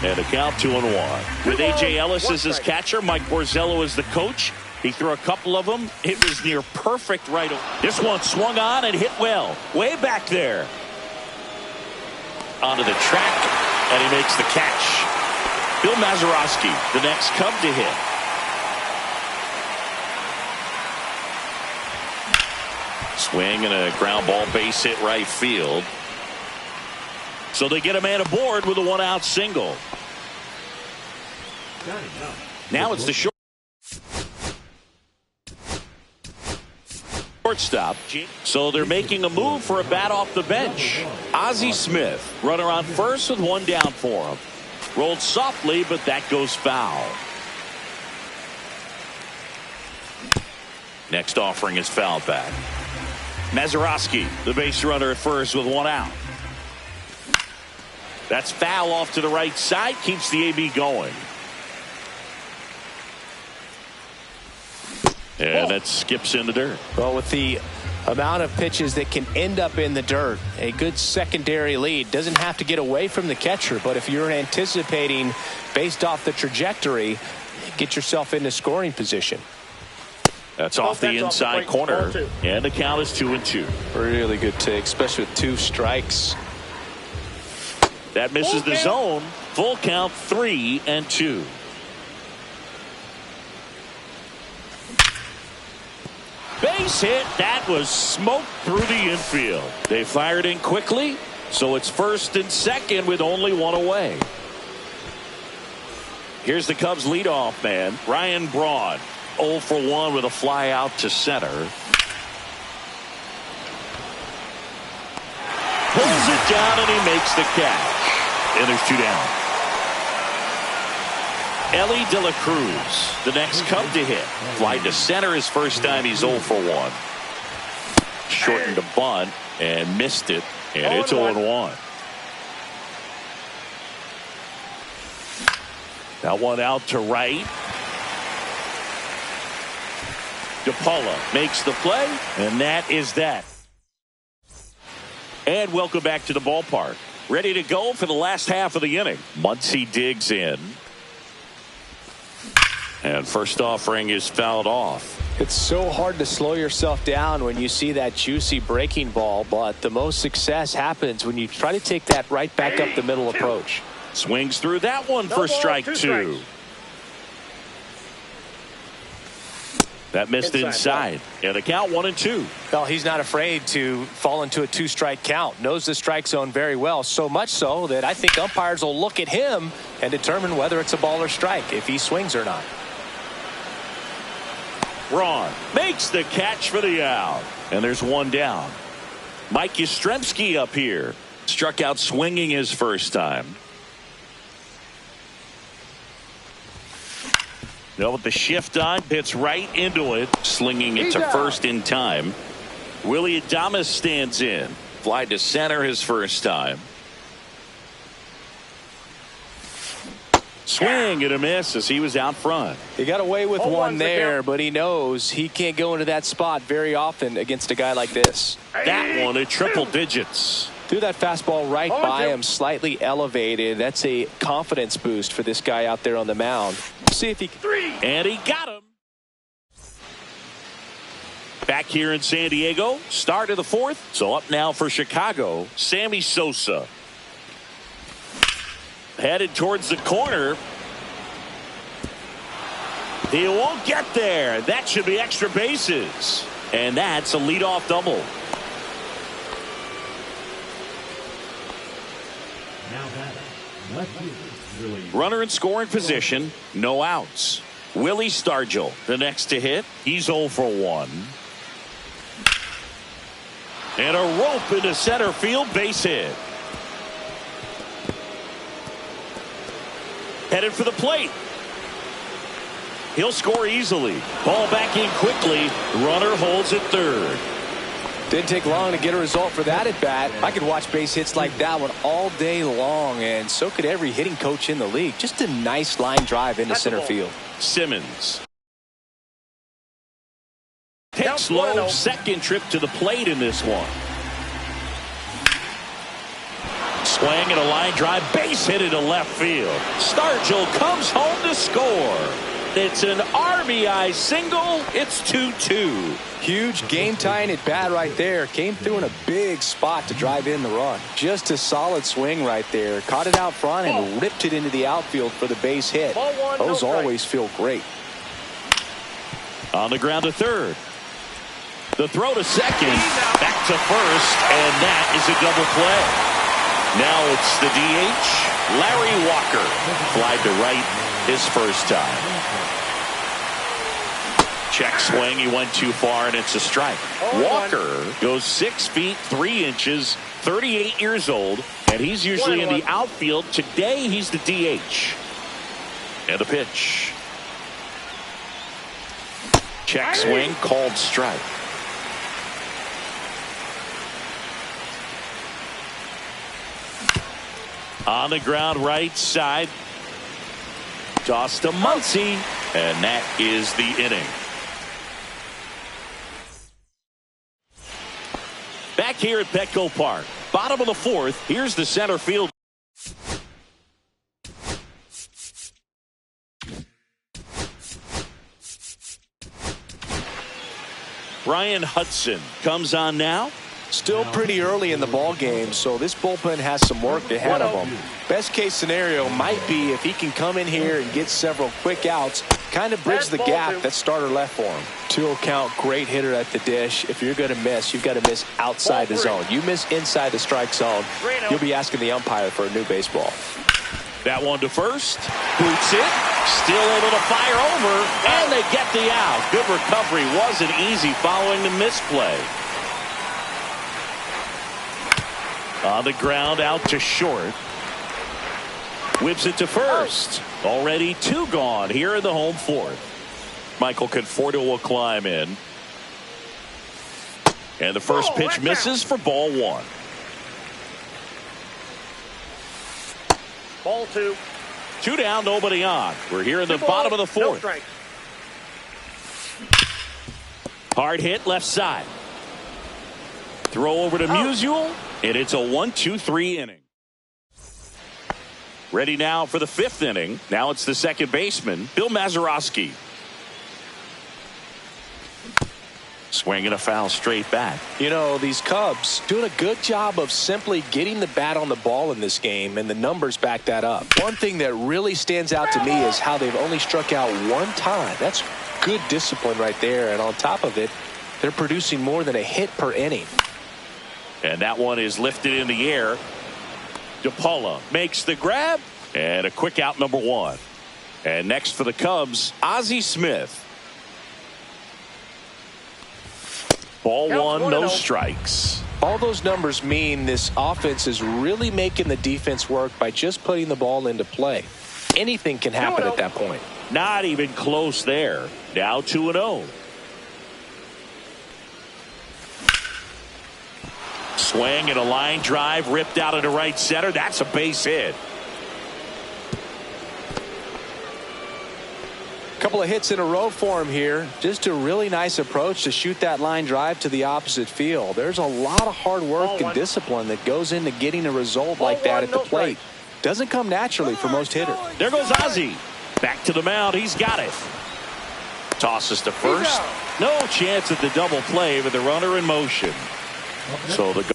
Speaker 1: And a count 2-1. With A.J. Ellis as his catcher, Mike Borzello as the coach, he threw a couple of them. It was near perfect right. This one swung on and hit well. Way back there. Onto the track, and he makes the catch. Bill Mazeroski, the next Cub to hit. Swing and a ground ball base hit right field. So they get a man aboard with a 1-out single. Now it's the shortstop. So they're making a move for a bat off the bench. Ozzie Smith, runner on first with 1 down for him. Rolled softly, but that goes foul. Next offering is fouled back. Mazeroski, the base runner at first with 1 out. That's foul off to the right side, keeps the AB going. And that skips in the dirt.
Speaker 2: Well, with the amount of pitches that can end up in the dirt, a good secondary lead doesn't have to get away from the catcher, but if you're anticipating based off the trajectory, get yourself into scoring position.
Speaker 1: That's off the inside corner, and the count is 2-2.
Speaker 2: Really good take, especially with 2 strikes.
Speaker 1: That misses the zone. Full count, 3-2. Base hit. That was smoked through the infield. They fired in quickly, so it's first and second with only 1 away. Here's the Cubs leadoff man, Ryan Braun. 0 for 1 with a fly out to center. Pulls it down and he makes the catch. And there's 2 down. Ellie De La Cruz, the next Cub to hit. Fly to center his first time. He's 0 for 1. Shortened a bunt and missed it. And it's 0-1. That one out to right. DePaula makes the play, and that is that. And welcome back to the ballpark. Ready to go for the last half of the inning. Muncy digs in. And first offering is fouled off.
Speaker 2: It's so hard to slow yourself down when you see that juicy breaking ball, but the most success happens when you try to take that right back up the middle approach.
Speaker 1: Swings through that one for strike 2. That missed inside. And the count 1-2.
Speaker 2: Well, he's not afraid to fall into a 2-strike count. Knows the strike zone very well. So much so that I think umpires will look at him and determine whether it's a ball or strike, if he swings or not.
Speaker 1: Braun makes the catch for the out. And there's 1 down. Mike Yastrzemski up here. Struck out swinging his first time. Now with the shift on, hits right into it, slinging it to first in time. Willie Adames stands in. Fly to center his first time. Swing and a miss as he was out front.
Speaker 2: He got away with one there, but he knows he can't go into that spot very often against a guy like this.
Speaker 1: That one at triple digits.
Speaker 2: Threw that fastball right by him, slightly elevated. That's a confidence boost for this guy out there on the mound. See if he can.
Speaker 1: And he got him. Back here in San Diego, start of the 4th. So up now for Chicago, Sammy Sosa. Headed towards the corner. He won't get there. That should be extra bases. And that's a leadoff double.
Speaker 3: Now batting, left field,
Speaker 1: Runner in scoring position, no outs. Willie Stargell, the next to hit. He's 0 for 1. And a rope into center field, base hit. Headed for the plate. He'll score easily. Ball back in quickly. Runner holds at third.
Speaker 2: Didn't take long to get a result for that at bat. I could watch base hits like that one all day long, and so could every hitting coach in the league. Just a nice line drive into center field.
Speaker 1: Simmons takes low, second trip to the plate in this one. Swing and a line drive, base hit into left field. Stargell comes home to score. It's an RBI single. It's 2-2.
Speaker 2: Huge game-tying at bat right there. Came through in a big spot to drive in the run. Just a solid swing right there. Caught it out front and ripped it into the outfield for the base hit. Those always feel great.
Speaker 1: On the ground to third. The throw to second. Back to first. And that is a double play. Now it's the DH, Larry Walker. Fly to right his first time. Check swing. He went too far, and it's a strike. Walker goes 6 feet 3 inches, 38 years old, and he's usually in the outfield. Today, he's the DH. And the pitch. Check swing, called strike. On the ground, right side. Toss to Muncy, and that is the inning. Back here at Petco Park, bottom of the fourth. Here's the center field. Ryan Hudson comes on now.
Speaker 2: Still pretty early in the ball game, so this bullpen has some work ahead of him. Best case scenario might be if he can come in here and get several quick outs, kind of bridge the gap that starter left for him. 2-0 count, great hitter at the dish. If you're going to miss, you've got to miss outside the zone. You miss inside the strike zone, you'll be asking the umpire for a new baseball.
Speaker 1: That one to first. Boots it. Still able to fire over, and they get the out. Good recovery. Wasn't easy following the misplay. On the ground, out to short. Whips it to first. Already 2 gone here in the home fourth. Michael Conforto will climb in. And the first pitch misses for ball 1.
Speaker 4: Ball 2.
Speaker 1: 2 down, nobody on. We're here in the bottom of the fourth. Hard hit left side. Throw over to Musial. And it's a 1-2-3 inning. Ready now for the 5th inning. Now it's the second baseman, Bill Mazeroski. Swinging a foul straight back.
Speaker 2: You know, these Cubs doing a good job of simply getting the bat on the ball in this game, and the numbers back that up. One thing that really stands out to me is how they've only struck out 1 time. That's good discipline right there, and on top of it, they're producing more than a hit per inning.
Speaker 1: And that one is lifted in the air. DePaula makes the grab, and a quick out, number 1. And next for the Cubs, Ozzie Smith. Ball 1, no strikes.
Speaker 2: All those numbers mean this offense is really making the defense work by just putting the ball into play. Anything can happen at that point.
Speaker 1: Not even close there. Now 2-0. Swing and a line drive ripped out into right center. That's a base hit.
Speaker 2: Couple of hits in a row for him here. Just a really nice approach to shoot that line drive to the opposite field. There's a lot of hard work and discipline that goes into getting a result like that at the plate. Doesn't come naturally for most hitters.
Speaker 1: There goes Ozzie. Back to the mound. He's got it. Tosses to first. No chance at the double play with the runner in motion. So the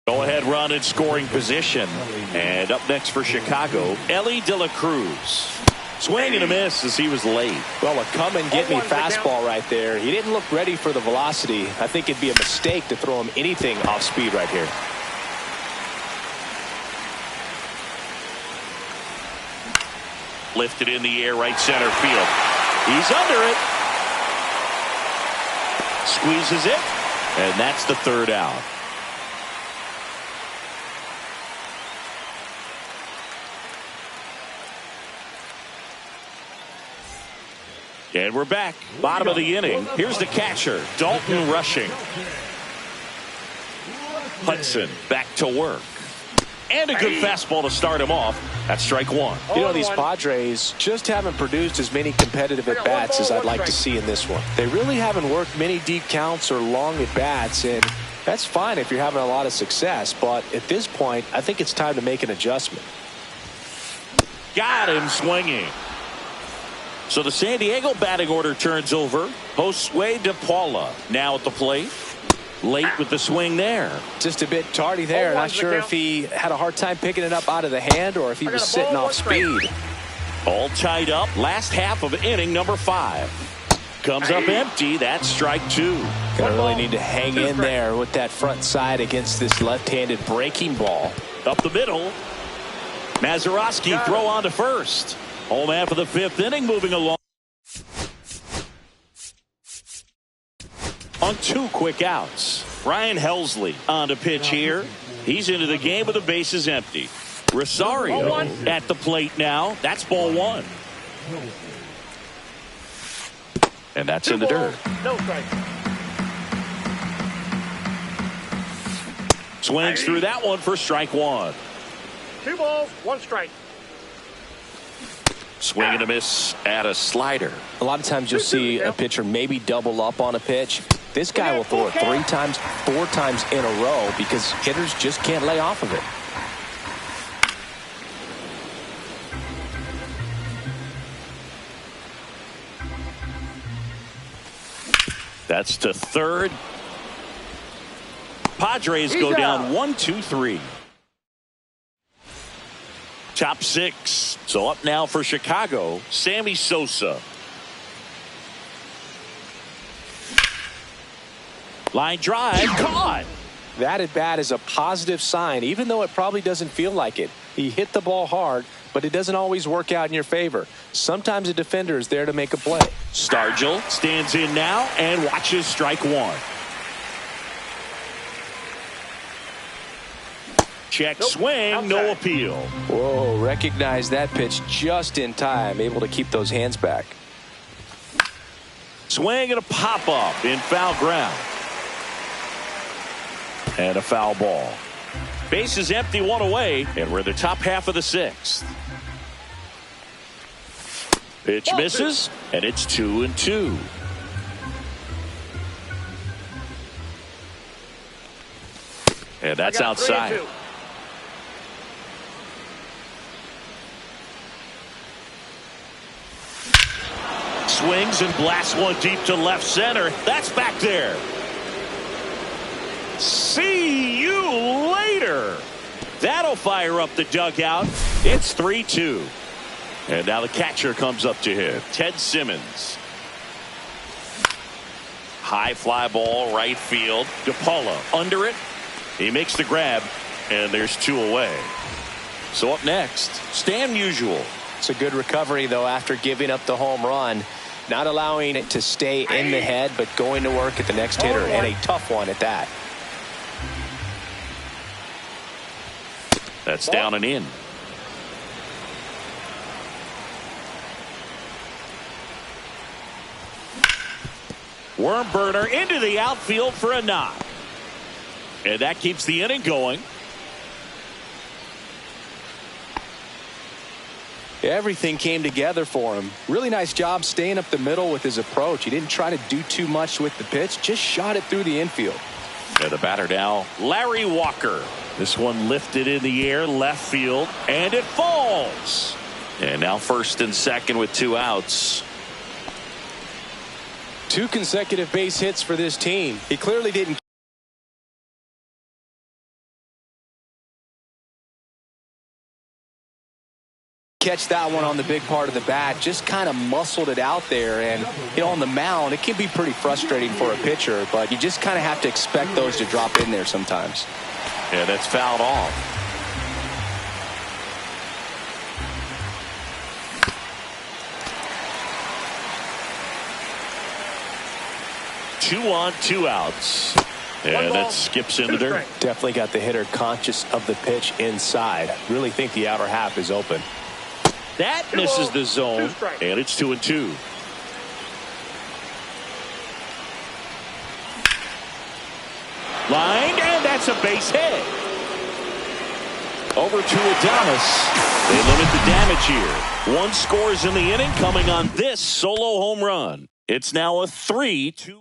Speaker 1: go-ahead run in scoring position. And up next for Chicago, Ellie De La Cruz. Swing and a miss as he was late.
Speaker 2: Well, a come-and-get-me fastball right there. He didn't look ready for the velocity. I think it'd be a mistake to throw him anything off speed right here.
Speaker 1: Lifted in the air, right center field. He's under it. Squeezes it, and that's the third out. And we're back. Bottom of the inning. Here's the catcher, Dalton rushing. Hudson back to work. And a good fastball to start him off. That's strike one.
Speaker 2: You know, these Padres just haven't produced as many competitive at-bats as I'd like to see in this one. They really haven't worked many deep counts or long at-bats, and that's fine if you're having a lot of success. But at this point, I think it's time to make an adjustment.
Speaker 1: Got him swinging. So the San Diego batting order turns over. Josue DePaula now at the plate. Late with the swing there.
Speaker 2: Just a bit tardy there. Not sure if he had a hard time picking it up out of the hand or if he was sitting off speed.
Speaker 1: All tied up. Last half of inning number 5. Comes up empty. That's strike 2.
Speaker 2: Gonna really need to hang in there with that front side against this left-handed breaking ball.
Speaker 1: Up the middle. Mazeroski throw on to first. Home half of the 5th inning moving along. On 2 quick outs. Ryan Helsley on to pitch here. He's into the game with the bases empty. Rosario at the plate now. That's ball 1. And that's in the dirt.
Speaker 4: No strike.
Speaker 1: Swings through that one for strike 1.
Speaker 4: 2 balls, 1 strike.
Speaker 1: Swing and a miss at a slider.
Speaker 2: A lot of times you'll see a pitcher maybe double up on a pitch. This guy will throw it 3 times, 4 times in a row because hitters just can't lay off of it.
Speaker 1: That's to third. Padres go down 1-2-3. Top 6. So up now for Chicago, Sammy Sosa. Line drive, caught.
Speaker 2: That at bat is a positive sign, even though it probably doesn't feel like it. He hit the ball hard, but it doesn't always work out in your favor. Sometimes a defender is there to make a play.
Speaker 1: Stargell stands in now and watches strike 1. Check swing, no appeal.
Speaker 2: Whoa, recognize that pitch just in time, able to keep those hands back.
Speaker 1: Swing and a pop-up in foul ground. And a foul ball. Base is empty, 1 away, and we're in the top half of the 6th. Pitch misses, and it's 2-2. And that's outside. Swings and blasts one deep to left center. That's back there. See you later. That'll fire up the dugout. It's 3-2. And now the catcher comes up to him. Ted Simmons. High fly ball, right field. DePaula under it. He makes the grab, and there's 2 away. So up next, Stan Musial.
Speaker 2: It's a good recovery, though, after giving up the home run. Not allowing it to stay in the head, but going to work at the next hitter, and a tough one at that.
Speaker 1: That's down and in. Worm burner into the outfield for a knock. And that keeps the inning going.
Speaker 2: Everything came together for him. Really nice job staying up the middle with his approach. He didn't try to do too much with the pitch, just shot it through the infield.
Speaker 1: And the batter now, Larry Walker. This one lifted in the air, left field, and it falls. And now first and second with 2 outs.
Speaker 2: 2 consecutive base hits for this team. He clearly didn't catch that one on the big part of the bat, just kind of muscled it out there. And you know, on the mound, it can be pretty frustrating for a pitcher, but you just kind of have to expect those to drop in there sometimes.
Speaker 1: Yeah, that's fouled off. 2 on, 2 outs. And that skips into dirt.
Speaker 2: Definitely got the hitter conscious of the pitch inside. Really think the outer half is open.
Speaker 1: That misses the zone, and it's 2-2. Lined, and that's a base hit. Over to Adames. They limit the damage here. 1 scores in the inning, coming on this solo home run. It's now a 3-2.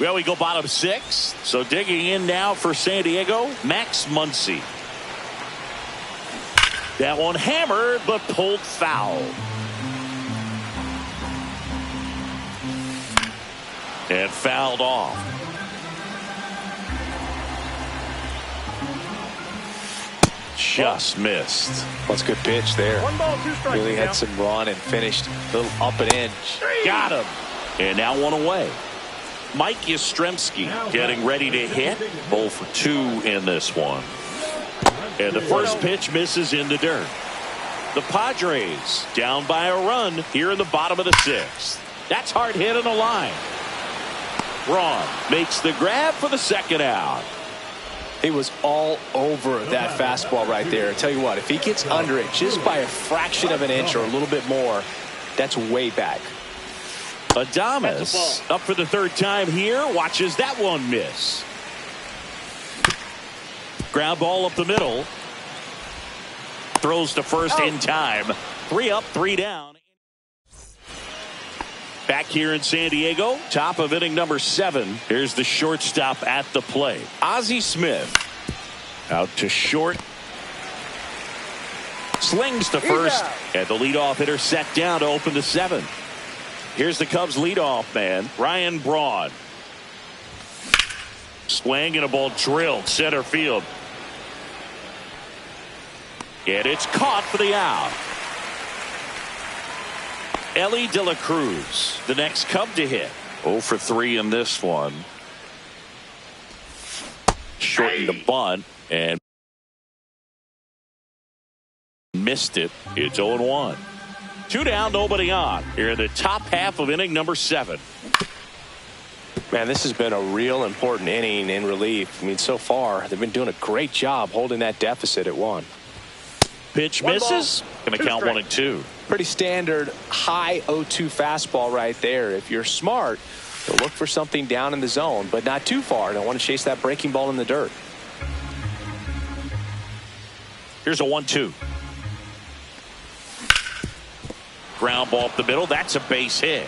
Speaker 1: Well, we go bottom 6. So digging in now for San Diego, Max Muncy. That one hammered, but pulled foul. And fouled off. Just missed.
Speaker 2: That's a good pitch there.
Speaker 4: 1 ball, 2 strikes.
Speaker 2: Really had some run and finished a little up and in.
Speaker 1: Got him. And now 1 away. Mike Yastrzemski getting ready to hit. 0 for 2 in this one. And the first pitch misses in the dirt. The Padres down by a run here in the bottom of the 6th. That's hard hit on the line. Braun makes the grab for the second out.
Speaker 2: He was all over that fastball right there. I tell you what, if he gets under it just by a fraction of an inch or a little bit more, that's way back.
Speaker 1: Adames up for the 3rd time here. Watches that one miss. Ground ball up the middle. Throws to first in time. 3 up, 3 down. Back here in San Diego, top of inning number 7. Here's the shortstop at the plate. Ozzie Smith out to short. Slings to first. And the leadoff hitter set down to open the 7th. Here's the Cubs leadoff man, Ryan Braun. Swing and a ball drilled center field. And it's caught for the out. Ellie De La Cruz, the next Cub to hit. 0 for 3 in this one. Shortened the bunt and missed it. It's 0-1. 2 down, nobody on. Here in the top half of inning number 7.
Speaker 2: Man, this has been a real important inning in relief. I mean, so far, they've been doing a great job holding that deficit at 1.
Speaker 1: Pitch misses. Going to count 1 and 2.
Speaker 2: Pretty standard high 0-2 fastball right there. If you're smart, you'll look for something down in the zone, but not too far. Don't want to chase that breaking ball in the dirt.
Speaker 1: Here's a 1-2. Ground ball up the middle. That's a base hit.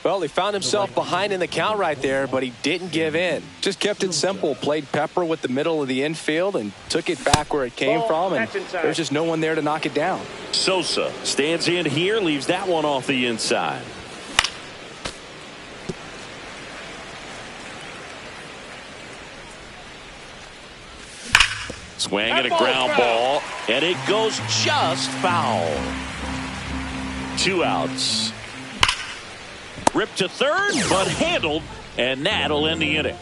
Speaker 2: Well, he found himself behind in the count right there, but he didn't give in. Just kept it simple. Played pepper with the middle of the infield and took it back where it came from, and there's just no one there to knock it down.
Speaker 1: Sosa stands in here, leaves that one off the inside. Swing and a ground ball, and it goes just foul. 2 outs. Ripped to third, but handled, and that'll end the inning.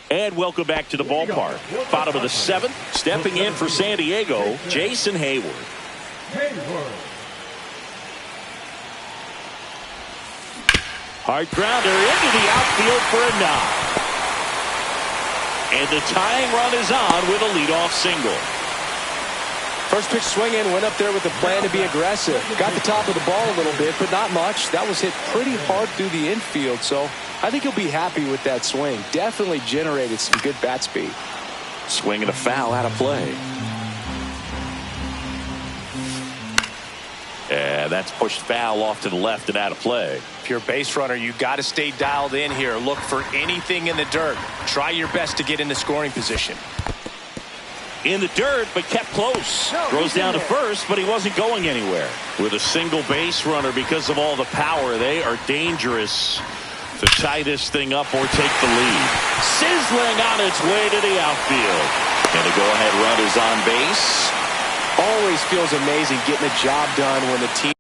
Speaker 1: And welcome back to the ballpark. Bottom of the 7th, stepping in for San Diego, Jason Hayward. Hard grounder into the outfield for a knock. And the tying run is on with a leadoff single.
Speaker 2: First pitch swing in, went up there with a plan to be aggressive. Got the top of the ball a little bit, but not much. That was hit pretty hard through the infield, so I think he'll be happy with that swing. Definitely generated some good bat speed.
Speaker 1: Swing and a foul out of play. And that's pushed foul off to the left and out of play.
Speaker 2: If you're a base runner, you got to stay dialed in here. Look for anything in the dirt. Try your best to get into scoring position.
Speaker 1: In the dirt, but kept close. Throws down to first, but he wasn't going anywhere. With a single base runner, because of all the power, they are dangerous to tie this thing up or take the lead. Sizzling on its way to the outfield. And the go-ahead run is on base.
Speaker 2: Always feels amazing getting the job done when the team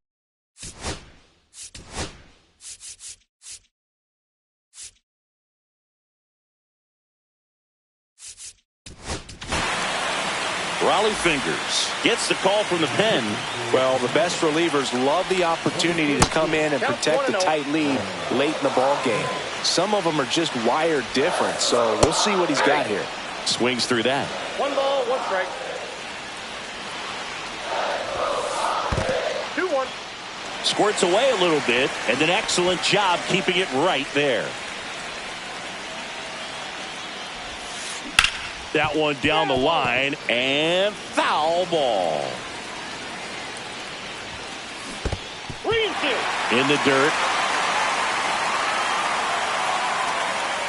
Speaker 1: Raleigh Fingers gets the call from the pen.
Speaker 2: Well, the best relievers love the opportunity to come in and protect a tight lead late in the ball game. Some of them are just wired different, so we'll see what he's got here.
Speaker 1: Swings through that.
Speaker 4: 1 ball, 1 strike. 2-1.
Speaker 1: Squirts away a little bit, and an excellent job keeping it right there. That one down the line, and foul ball. In the dirt.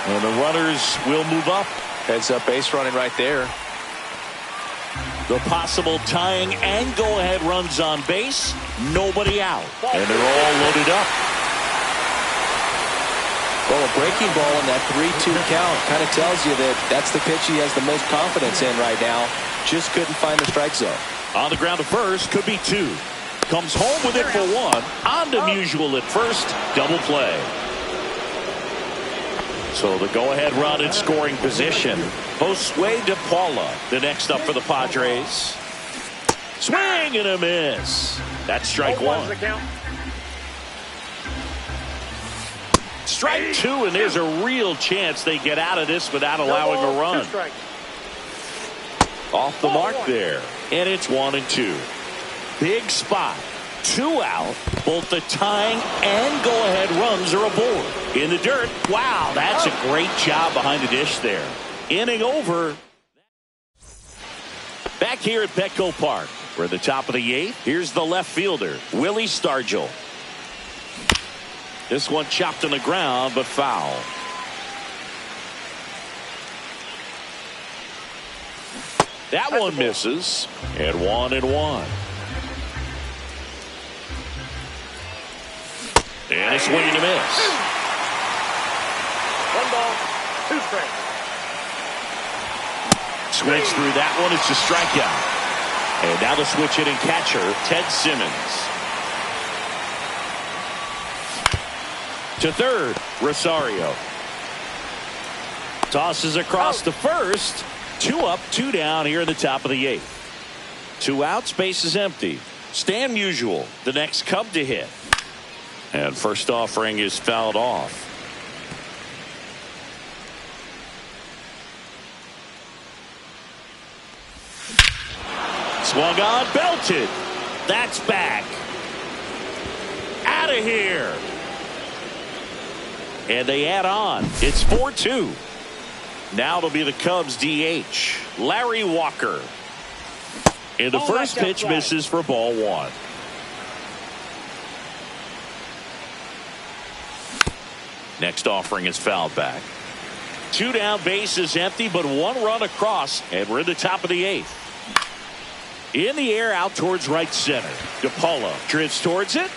Speaker 1: And the runners will move up.
Speaker 2: Heads up base running right there.
Speaker 1: The possible tying and go-ahead runs on base. Nobody out. And they're all loaded up.
Speaker 2: Well, a breaking ball in that 3-2 count kind of tells you that that's the pitch he has the most confidence in right now. Just couldn't find the strike zone.
Speaker 1: On the ground to first, could be 2. Comes home with it for 1. On to Musial at first. Double play. So the go-ahead run in scoring position. Josue De Paula, the next up for the Padres. Swing and a miss. That's strike 1. Strike 2, and there's a real chance they get out of this without allowing a run. Off the mark there, and it's 1-2. Big spot. 2 out. Both the tying and go-ahead runs are aboard. In the dirt. Wow, that's a great job behind the dish there. Inning over. Back here at Petco Park. We're at the top of the 8th. Here's the left fielder, Willie Stargell. This one chopped on the ground, but foul. That one misses. And 1-1. And a swing and a miss.
Speaker 4: 1 ball, 2 strikes.
Speaker 1: Swings through that one. It's a strikeout. And now the switch hitting catcher, Ted Simmons. To third, Rosario. Tosses across to first. 2 up, 2 down here in the top of the 8th. 2 outs, base is empty. Stan Musial, the next Cub to hit. And first offering is fouled off. Swung on, belted. That's back. Out of here. And they add on. It's 4-2. Now it'll be the Cubs DH, Larry Walker. And the first pitch misses for ball 1. Next offering is fouled back. 2 down, base is empty, but 1 run across, and we're in the top of the 8th. In the air, out towards right center. De Paula drifts towards it,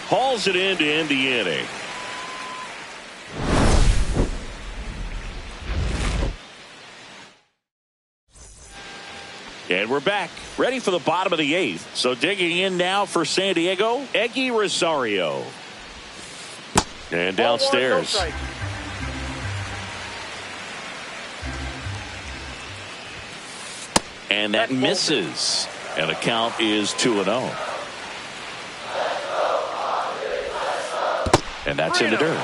Speaker 1: hauls it in to end the inning. And we're back, ready for the bottom of the 8th. So digging in now for San Diego, Eggy Rosario. And downstairs. And that misses. And the count is 2-0. And that's in the dirt.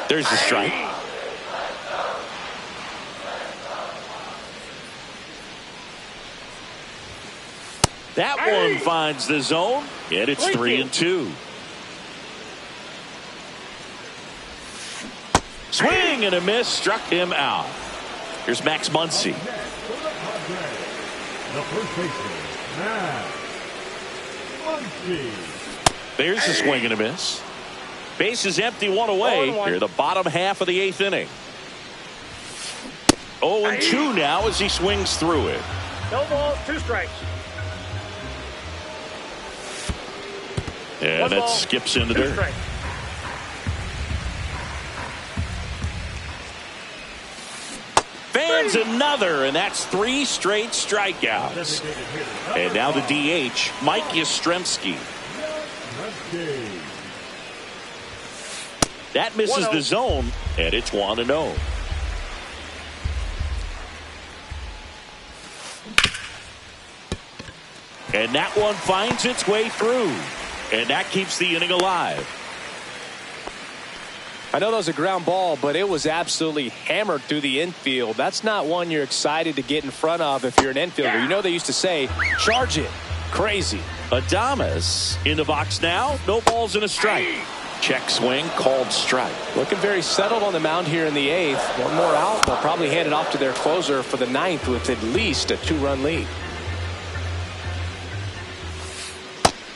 Speaker 1: There's the strike. That one finds the zone, and it's 3-2. Swing and a miss, struck him out. Here's Max Muncy.
Speaker 3: The first baseman, Max Muncy.
Speaker 1: There's a swing and a miss. Base is empty, 1 away. Here, the bottom half of the 8th inning. 0-2 now as he swings through it.
Speaker 4: No balls, 2 strikes.
Speaker 1: And that skips in the dirt.
Speaker 4: Strikes.
Speaker 1: Fans another, and that's 3 straight strikeouts. And now the DH, Mike Yastrzemski. That misses the zone, and it's 1-0. And that one finds its way through. And that keeps the inning alive.
Speaker 2: I know that was a ground ball, but it was absolutely hammered through the infield. That's not one you're excited to get in front of if you're an infielder. You know they used to say, charge it. Crazy.
Speaker 1: Adames in the box now. No balls and a strike. Check swing, called strike.
Speaker 2: Looking very settled on the mound here in the 8th. One more out. They'll probably hand it off to their closer for the 9th with at least a 2-run lead.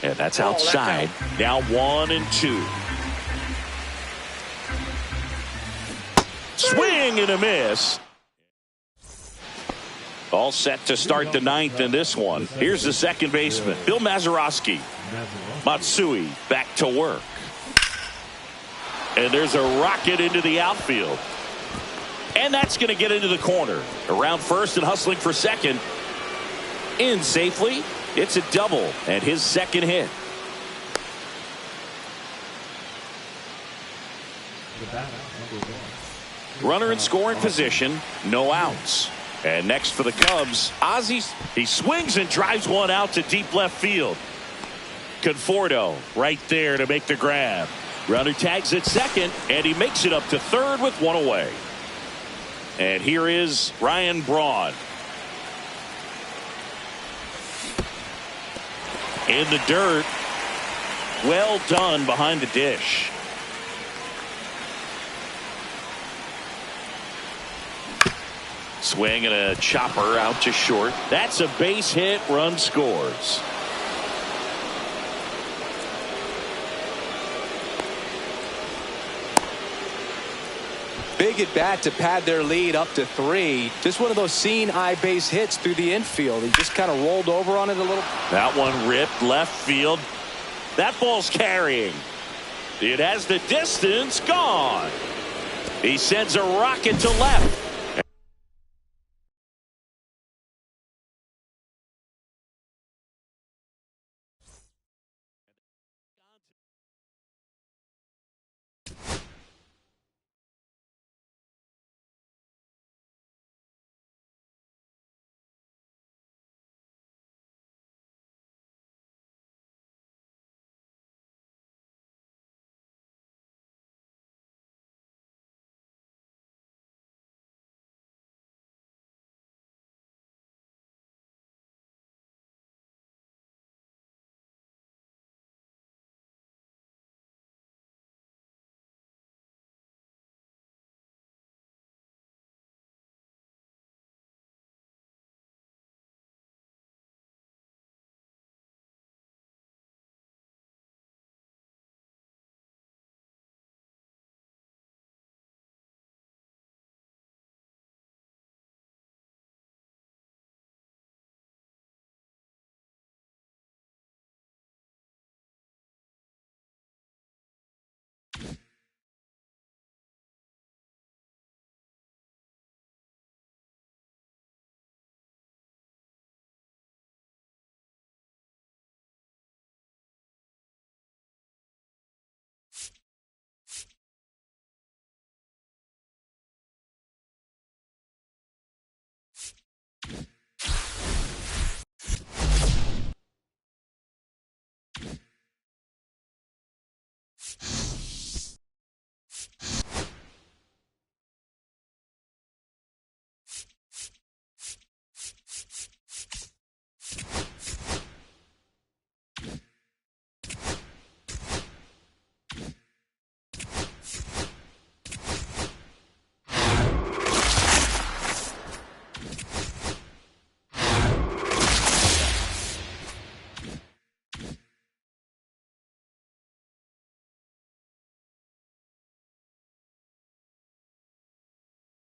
Speaker 1: And that's outside. Now 1-2. Swing and a miss. All set to start the 9th in this one. Here's the second baseman, Bill Mazeroski. Matsui back to work. And there's a rocket into the outfield. And that's going to get into the corner. Around first and hustling for second. In safely. It's a double and his second hit. Runner in scoring position, no outs. And next for the Cubs, Ozzie, he swings and drives one out to deep left field. Conforto right there to make the grab. Runner tags at second, and he makes it up to third with one away. And here is Ryan Braun. In the dirt. Well done behind the dish. Swing and a chopper out to short. That's a base hit. Run scores.
Speaker 2: Big at bat to pad their lead up to 3. Just one of those seeing eye base hits through the infield. He just kind of rolled over on it a little.
Speaker 1: That one ripped left field. That ball's carrying. It has the distance. Gone. He sends a rocket to left.